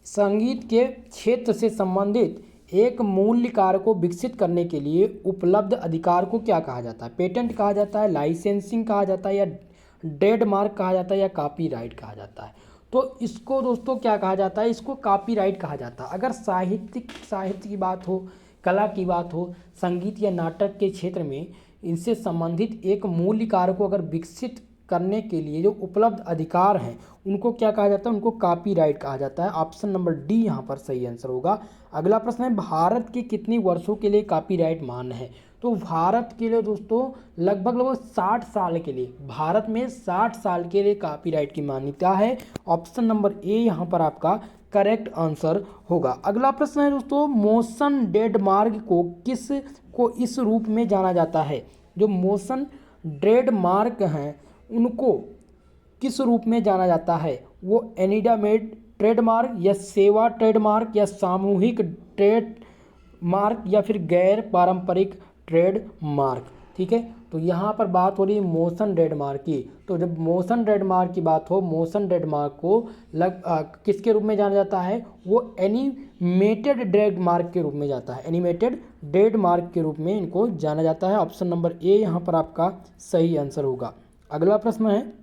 S1: संगीत के क्षेत्र से संबंधित एक मूल्य कार्य को विकसित करने के लिए उपलब्ध अधिकार को क्या कहा जाता है? पेटेंट कहा जाता है, लाइसेंसिंग कहा जाता है, या ट्रेडमार्क कहा जाता है, या कॉपीराइट कहा जाता है? तो इसको दोस्तों क्या कहा जाता है? इसको कॉपीराइट कहा जाता है। अगर साहित्य की बात हो, कला की बात हो, संगीत या नाटक के क्षेत्र में इनसे संबंधित एक मूल्य कार्य को अगर विकसित करने के लिए जो उपलब्ध अधिकार हैं उनको क्या कहा जाता है? उनको कॉपीराइट कहा जाता है। ऑप्शन नंबर डी यहाँ पर सही आंसर होगा। अगला प्रश्न है, भारत के कितने वर्षों के लिए कॉपीराइट मान्य है? तो भारत के लिए दोस्तों लगभग 60 साल के लिए, भारत में 60 साल के लिए कॉपीराइट की मान्यता है। ऑप्शन नंबर ए यहाँ पर आपका करेक्ट आंसर होगा। अगला प्रश्न है दोस्तों, मोशन ट्रेडमार्क को इस रूप में जाना जाता है? जो मोशन ट्रेडमार्क हैं उनको किस रूप में जाना जाता है? वो एनिडामेड ट्रेडमार्क, या सेवा ट्रेडमार्क, या सामूहिक ट्रेडमार्क, या फिर गैर पारंपरिक ट्रेडमार्क। ठीक है, तो यहाँ पर बात हो रही है मोशन ट्रेडमार्क की। तो जब मोशन ट्रेडमार्क की बात हो, मोशन ट्रेडमार्क को किसके रूप में जाना जाता है? वो एनिमेटेड ट्रेडमार्क के रूप में जाता है, एनिमेटेड ट्रेडमार्क के रूप में इनको जाना जाता है। ऑप्शन नंबर ए यहाँ पर आपका सही आंसर होगा। अगला प्रश्न है,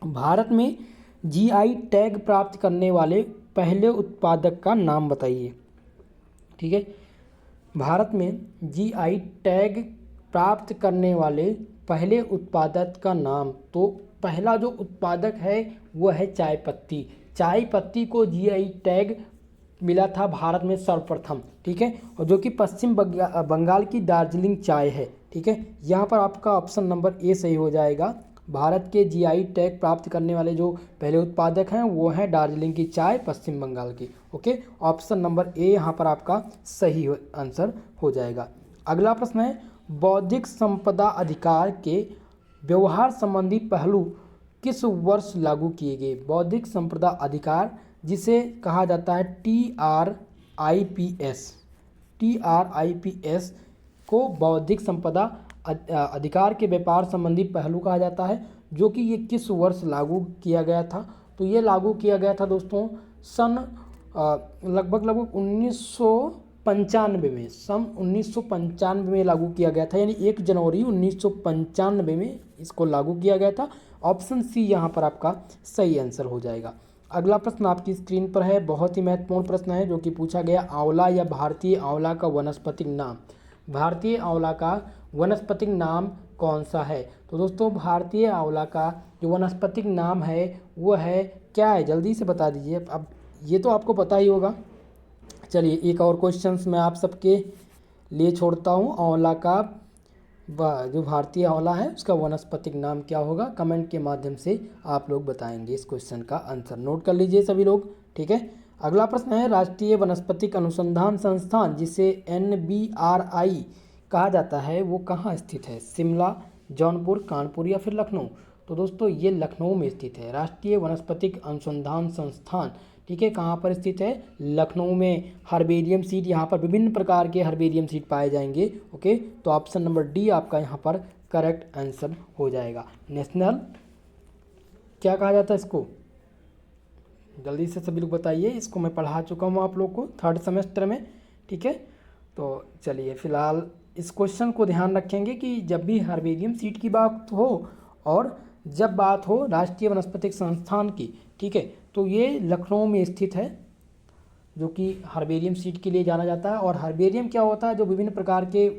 S1: भारत में जीआई टैग प्राप्त करने वाले पहले उत्पादक का नाम बताइए। ठीक है, भारत में जीआई टैग प्राप्त करने वाले पहले उत्पादक का नाम, तो पहला जो उत्पादक है वो है चाय पत्ती। चाय पत्ती को जीआई टैग मिला था भारत में सर्वप्रथम। ठीक है, और जो कि पश्चिम बंगाल की दार्जिलिंग चाय है। ठीक है, यहाँ पर आपका ऑप्शन नंबर ए सही हो जाएगा। भारत के जीआई टैग प्राप्त करने वाले जो पहले उत्पादक हैं वो हैं दार्जिलिंग की चाय, पश्चिम बंगाल की। ओके, ऑप्शन नंबर ए यहाँ पर आपका सही आंसर हो जाएगा। अगला प्रश्न है, बौद्धिक संपदा अधिकार के व्यवहार संबंधी पहलू किस वर्ष लागू किए गए? बौद्धिक संपदा अधिकार जिसे कहा जाता है TRIPS को बौद्धिक संपदा अधिकार के व्यापार संबंधी पहलू कहा जाता है, जो कि ये किस वर्ष लागू किया गया था? तो ये लागू किया गया था दोस्तों सन लगभग 1995 में, सन 1995 में लागू किया गया था, यानी 1 जनवरी 1995 में इसको लागू किया गया था। ऑप्शन सी यहाँ पर आपका सही आंसर हो जाएगा। अगला प्रश्न आपकी स्क्रीन पर है, बहुत ही महत्वपूर्ण प्रश्न है जो कि पूछा गया, आंवला या भारतीय आंवला का वानस्पतिक नाम। भारतीय आंवला का वानस्पतिक नाम कौन सा है? तो दोस्तों भारतीय आंवला का जो वानस्पतिक नाम है वो है क्या है? जल्दी से बता दीजिए। अब ये तो आपको पता ही होगा। चलिए एक और क्वेश्चंस मैं आप सबके लिए छोड़ता हूँ। आंवला का जो भारतीय आंवला है उसका वानस्पतिक नाम क्या होगा? कमेंट के माध्यम से आप लोग बताएंगे इस क्वेश्चन का आंसर। नोट कर लीजिए सभी लोग। ठीक है, अगला प्रश्न है, राष्ट्रीय वनस्पतिक अनुसंधान संस्थान जिसे NBRI कहा जाता है वो कहाँ स्थित है? शिमला, जौनपुर, कानपुर, या फिर लखनऊ? तो दोस्तों ये लखनऊ में स्थित है, राष्ट्रीय वनस्पतिक अनुसंधान संस्थान। ठीक है, कहाँ पर स्थित है? लखनऊ में। हर्बेरियम सीड, यहाँ पर विभिन्न प्रकार के हर्बेरियम सीड पाए जाएंगे। ओके, तो ऑप्शन नंबर डी आपका यहाँ पर करेक्ट आंसर हो जाएगा। नेशनल क्या कहा जाता है इसको? जल्दी से सभी लोग बताइए। इसको मैं पढ़ा चुका हूँ आप लोग को 3rd सेमेस्टर में। ठीक है, तो चलिए फिलहाल इस क्वेश्चन को ध्यान रखेंगे कि जब भी हर्बेरियम सीड की बात हो और जब बात हो राष्ट्रीय वनस्पतिक संस्थान की, ठीक है, तो ये लखनऊ में स्थित है, जो कि हर्बेरियम सीड के लिए जाना जाता है। और हर्बेरियम क्या होता है? जो विभिन्न प्रकार के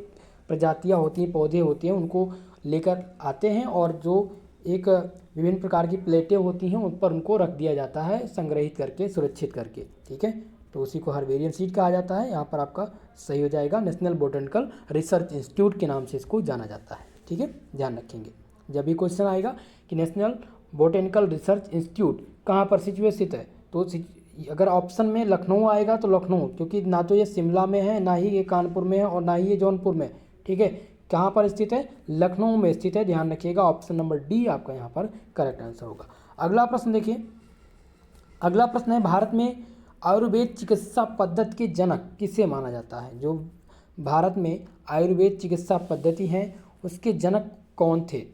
S1: प्रजातियाँ होती हैं, पौधे होते हैं, उनको लेकर आते हैं और जो एक विभिन्न प्रकार की प्लेटें होती हैं उन पर उनको रख दिया जाता है, संग्रहित करके, सुरक्षित करके। ठीक है, तो उसी को हर्बेरियम सीड कहा जाता है। यहाँ पर आपका सही हो जाएगा। नेशनल बोटेनिकल रिसर्च इंस्टीट्यूट के नाम से इसको जाना जाता है। ठीक है, ध्यान रखेंगे जब भी क्वेश्चन आएगा कि नेशनल बोटेनिकल रिसर्च इंस्टीट्यूट कहाँ पर सिचुएट है, तो अगर ऑप्शन में लखनऊ आएगा तो लखनऊ, क्योंकि ना तो ये शिमला में है, ना ही ये कानपुर में है, और ना ही ये जौनपुर में। ठीक है, कहाँ पर स्थित है? लखनऊ में स्थित है। ध्यान रखिएगा, ऑप्शन नंबर डी आपका यहाँ पर करेक्ट आंसर होगा। अगला प्रश्न देखिए, अगला प्रश्न है, भारत में आयुर्वेद चिकित्सा पद्धति के जनक किसे माना जाता है? जो भारत में आयुर्वेद चिकित्सा पद्धति है उसके जनक कौन थे?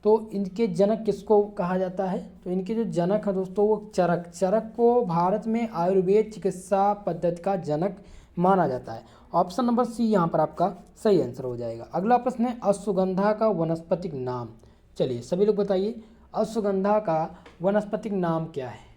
S1: तो इनके जनक किसको कहा जाता है? तो इनके जो जनक है दोस्तों वो चरक। चरक को भारत में आयुर्वेद चिकित्सा पद्धति का जनक माना जाता है। ऑप्शन नंबर सी यहाँ पर आपका सही आंसर हो जाएगा। अगला प्रश्न है अश्वगंधा का वनस्पतिक नाम। चलिए सभी लोग बताइए, अश्वगंधा का वनस्पतिक नाम क्या है?